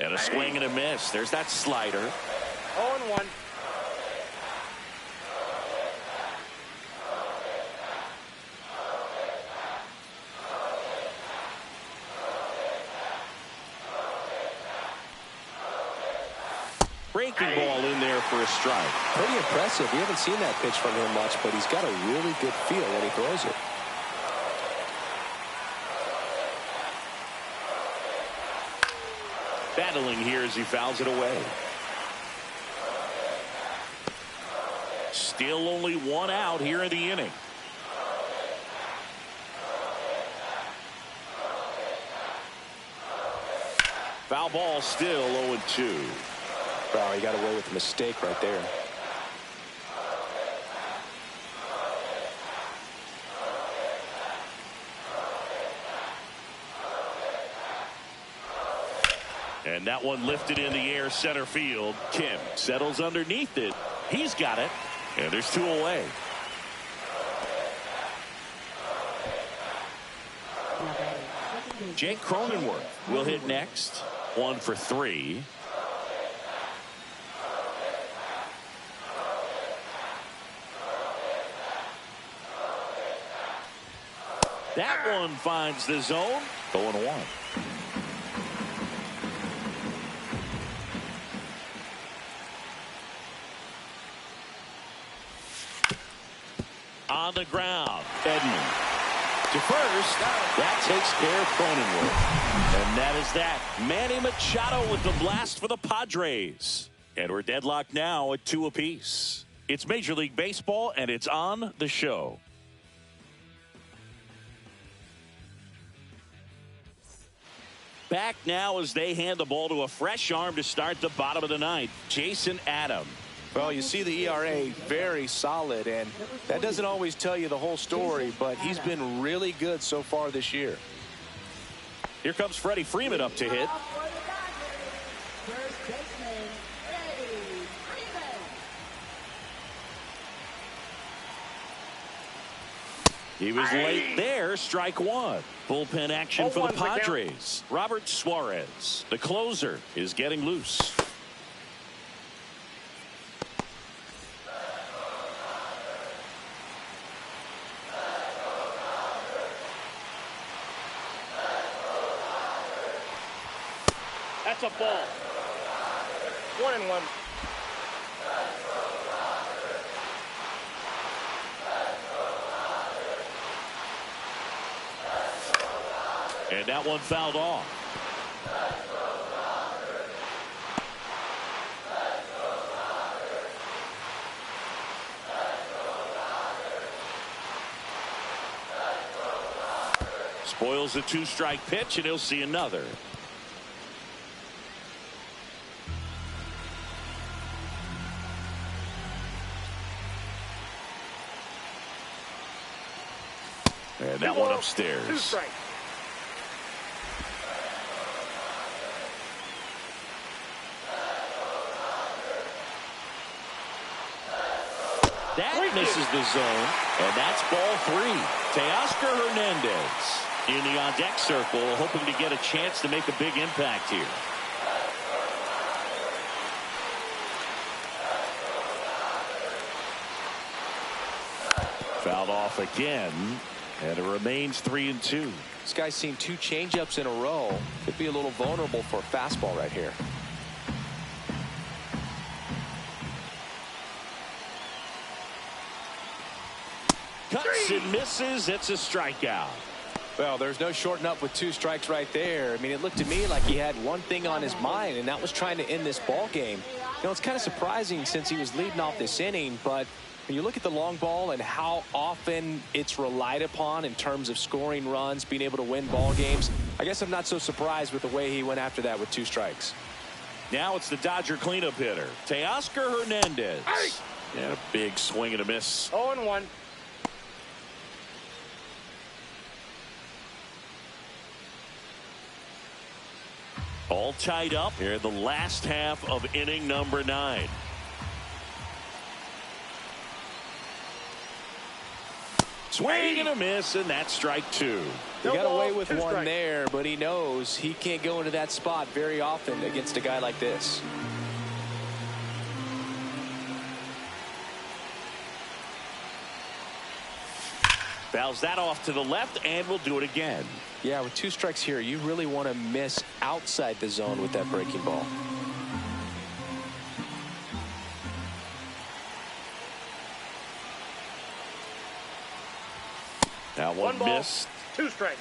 And a swing and a miss. There's that slider. 0-1. breaking ball in there for a strike. Pretty impressive. We haven't seen that pitch from him much, but he's got a really good feel when he throws it. Battling here as he fouls it away. Still only one out here in the inning. Foul ball, still 0-2. Wow, he got away with a mistake right there. And that one lifted in the air center field. Kim settles underneath it. He's got it. And there's 2 away. Jake Cronenworth will hit next. 1 for 3. That one finds the zone. 0-1. On the ground, Edman to first. That takes care of Cronenworth. And that is that. Manny Machado with the blast for the Padres. And we're deadlocked now at 2 apiece. It's Major League Baseball, and it's on the show. Back now as they hand the ball to a fresh arm to start the bottom of the ninth. Jason Adam. Well, you see the ERA very solid, and that doesn't always tell you the whole story, but he's been really good so far this year. Here comes Freddie Freeman up to hit. First baseman, Freddie Freeman. He was late there. Strike 1. Bullpen action for the Padres. Robert Suarez, the closer, is getting loose. That's a ball. 1-1. And that one fouled off. Spoils the 2-strike pitch, and he'll see another. And that one upstairs. 2 strikes. That misses the zone, and that's ball 3. Teoscar Hernandez in the on-deck circle, hoping to get a chance to make a big impact here. Fouled off again, and it remains 3-2. This guy's seen 2 changeups in a row. Could be a little vulnerable for a fastball right here. Cuts and misses. It's a strikeout. Well, there's no shorting up with 2 strikes right there. I mean, it looked to me like he had one thing on his mind, and that was trying to end this ball game. You know, it's kind of surprising since he was leading off this inning, but when you look at the long ball and how often it's relied upon in terms of scoring runs, being able to win ball games, I guess I'm not so surprised with the way he went after that with 2 strikes. Now it's the Dodger cleanup hitter, Teoscar Hernandez. And a big swing and a miss. 0-1. All tied up here in the last half of inning number 9. Swing and a miss, and that's strike 2. He got away with 1 there, but he knows he can't go into that spot very often against a guy like this. Fouls that off to the left, and we'll do it again. Yeah, with 2 strikes here, you really want to miss outside the zone with that breaking ball. That one ball, missed. 2 strikes.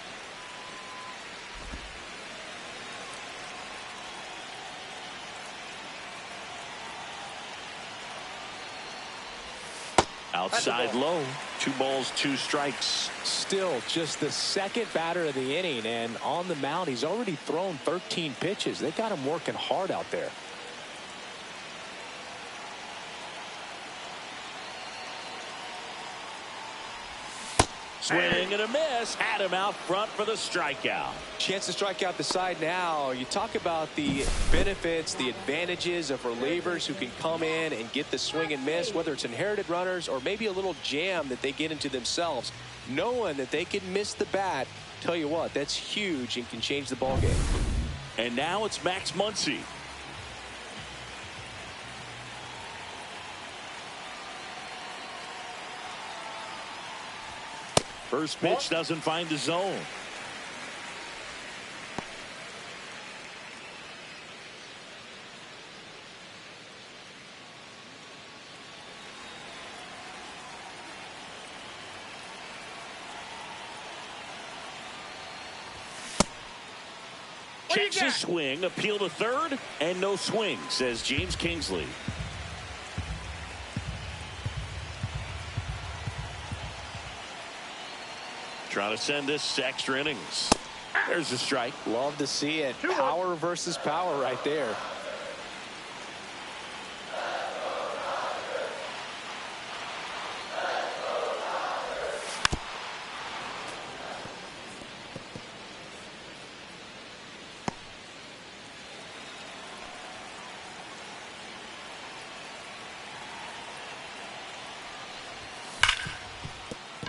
Outside low. 2 balls, 2 strikes. Still just the second batter of the inning, and on the mound he's already thrown 13 pitches. They got him working hard out there. Swing and a miss. Had him out front for the strikeout. Chance to strike out the side now. You talk about the benefits, the advantages of relievers who can come in and get the swing and miss, whether it's inherited runners or maybe a little jam that they get into themselves. Knowing that they can miss the bat, tell you what, that's huge and can change the ball game. And now it's Max Muncy. First pitch doesn't find the zone. Checks a swing, appeal to third, and no swing, says James Kingsley. Trying to send this to extra innings. There's a strike. Love to see it. Power versus power right there.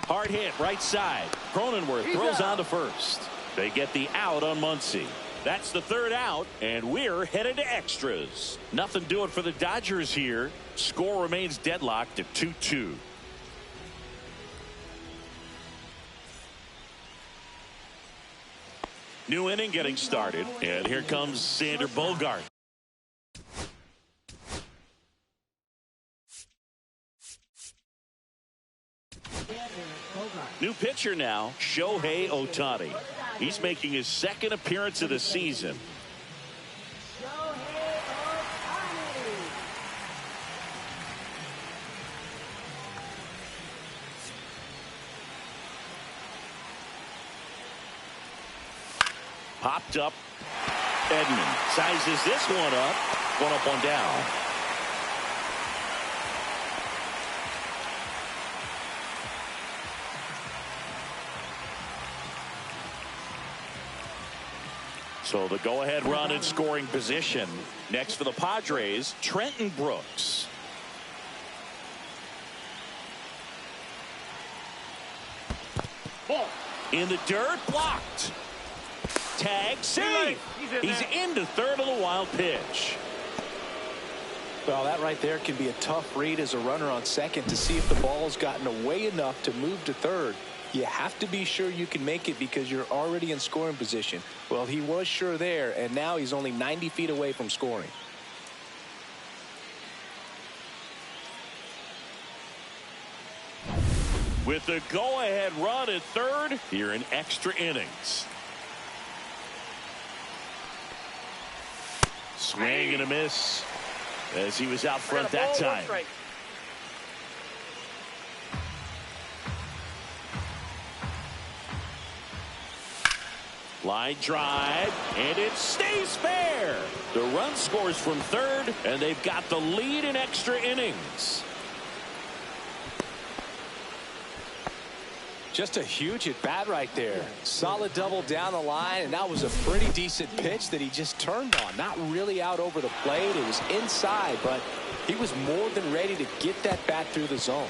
Hard hit right side. Cronenworth throws on to first. They get the out on Muncy. That's the 3rd out, and we're headed to extras. Nothing doing for the Dodgers here. Score remains deadlocked at 2-2. New inning getting started, and here comes Sander Bogart. New pitcher now, Shohei Ohtani. He's making his 2nd appearance of the season. Popped up. Edman sizes this one up. 1 up, 1 down. So the go-ahead run in scoring position. Next for the Padres, Trenton Brooks. Ball. In the dirt, blocked. Tag, safe. He's into third on the wild pitch. Well, that right there can be a tough read as a runner on second to see if the ball's gotten away enough to move to third. You have to be sure you can make it because you're already in scoring position. Well, he was sure there, and now he's only 90 feet away from scoring. With the go-ahead run at third, here in extra innings. Swing and a miss as he was out front that time. Line drive, and it stays fair. The run scores from third, and they've got the lead in extra innings. Just a huge at bat right there. Solid double down the line, and that was a pretty decent pitch that he just turned on. Not really out over the plate. It was inside, but he was more than ready to get that bat through the zone.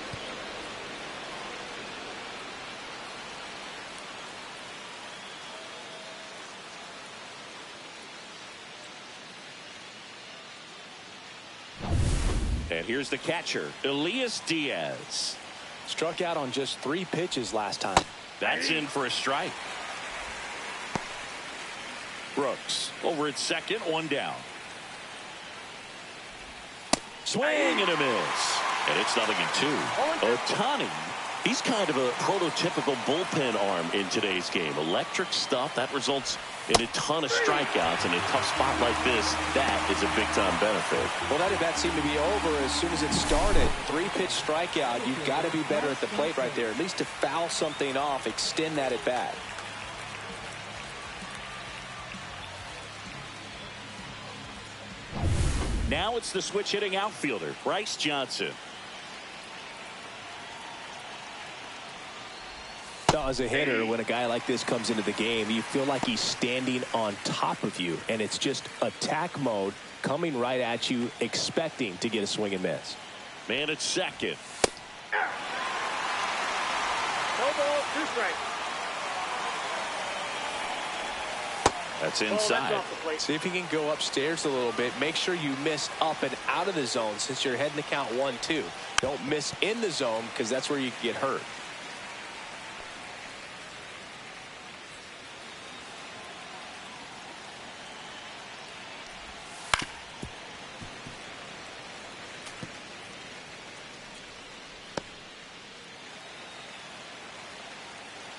And here's the catcher, Elias Diaz. Struck out on just 3 pitches last time. That's in for a strike. Brooks over at second, 1 down. Swing and a miss. And it's 0-2. Ohtani He's kind of a prototypical bullpen arm in today's game. Electric stuff that results in a ton of strikeouts. In a tough spot like this, that is a big-time benefit. Well, that at-bat seemed to be over as soon as it started. 3-pitch strikeout. You've got to be better at the plate right there. At least to foul something off, extend that at-bat. Now it's the switch-hitting outfielder, Bryce Johnson. As a hitter, when a guy like this comes into the game, you feel like he's standing on top of you, and it's just attack mode coming right at you, expecting to get a swing and miss. Man at second. No ball, 2 strikes. That's That's inside. off the plate. See if you can go upstairs a little bit. Make sure you miss up and out of the zone since you're heading to count 1-2. Don't miss in the zone because that's where you can get hurt.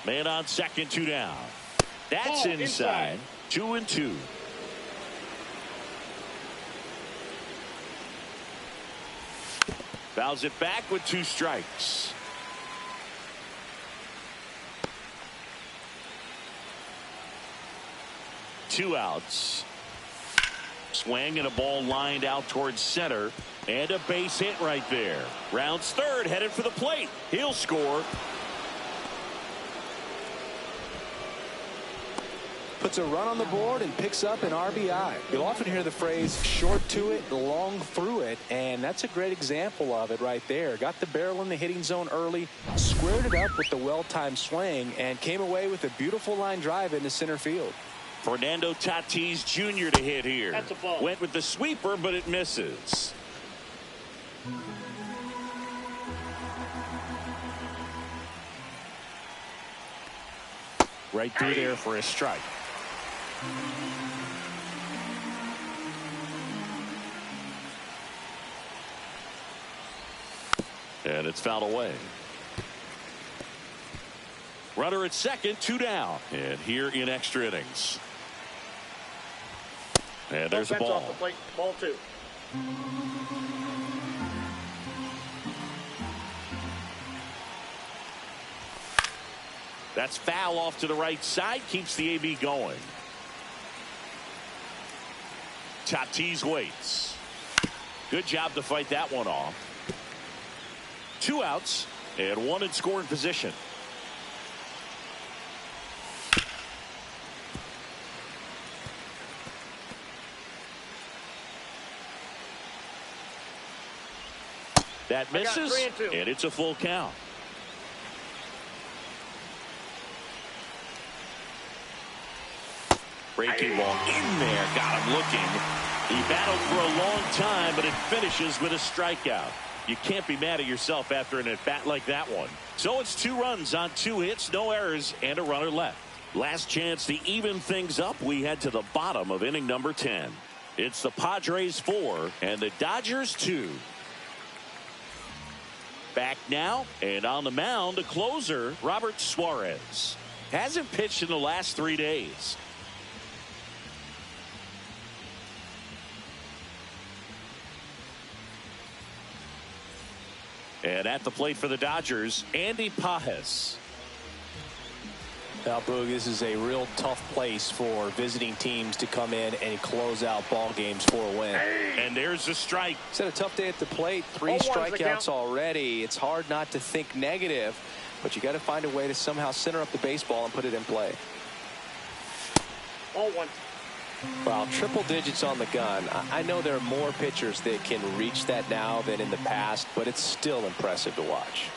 Man on second, 2 down. That's Ball inside. 2-2. Fouls it back with 2 strikes. Two outs. Swing and a ball lined out towards center. And a base hit right there. Rounds third, headed for the plate. He'll score. Puts a run on the board and picks up an RBI. You'll often hear the phrase short to it, long through it, and that's a great example of it right there. Got the barrel in the hitting zone early, squared it up with the well-timed swing, and came away with a beautiful line drive into center field. Fernando Tatis Jr. to hit here. That's a ball. Went with the sweeper, but it misses. Right through there for a strike. And it's fouled away. Runner at second, 2 down. And here in extra innings. And there's a That's ball. off the plate. Ball 2. That's foul off to the right side. Keeps the AB going. Tatis waits. Good job to fight that one off. 2 outs and 1 in scoring position. That misses, 3 and 2. and it's a full count. Breaking ball in there, got him looking. He battled for a long time, but it finishes with a strikeout. You can't be mad at yourself after an at-bat like that one. So it's 2 runs on 2 hits, no errors, and a runner left. Last chance to even things up. We head to the bottom of inning number 10. It's the Padres 4 and the Dodgers 2. Back now, and on the mound, a closer, Robert Suarez. Hasn't pitched in the last 3 days. And at the plate for the Dodgers, Andy Pages. Now, Boog, this is a real tough place for visiting teams to come in and close out ball games for a win. And there's a strike. It's had a tough day at the plate. 3 strikeouts already. It's hard not to think negative, but you got to find a way to somehow center up the baseball and put it in play. Ball 1. Well, triple digits on the gun. I know there are more pitchers that can reach that now than in the past, but it's still impressive to watch.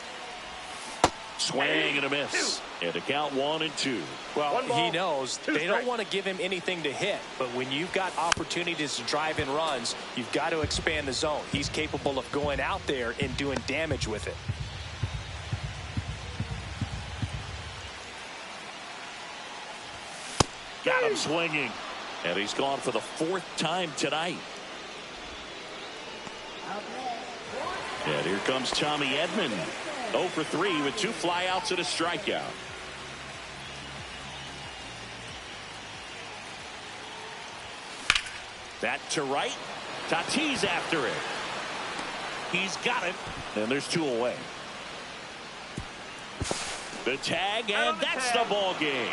Swing and a miss. And to count 1 and 2. Well, One ball, he knows 2 they don't strikes. want to give him anything to hit, but when you've got opportunities to drive in runs, you've got to expand the zone. He's capable of going out there and doing damage with it. Got him swinging. And he's gone for the 4th time tonight. And here comes Tommy Edman. 0 for 3 with 2 flyouts and a strikeout. That to right. Tatis after it. He's got it. And there's 2 away. The tag, and that's the ball game.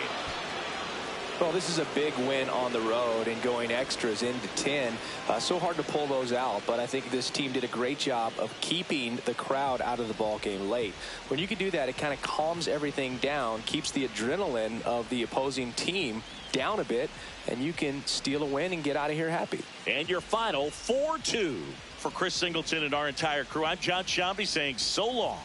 Well, this is a big win on the road and going extras into 10. So hard to pull those out, but I think this team did a great job of keeping the crowd out of the ball game late. When you can do that, it kind of calms everything down, keeps the adrenaline of the opposing team down a bit, and you can steal a win and get out of here happy. And your final 4-2 for Chris Singleton and our entire crew. I'm John Shambi saying so long.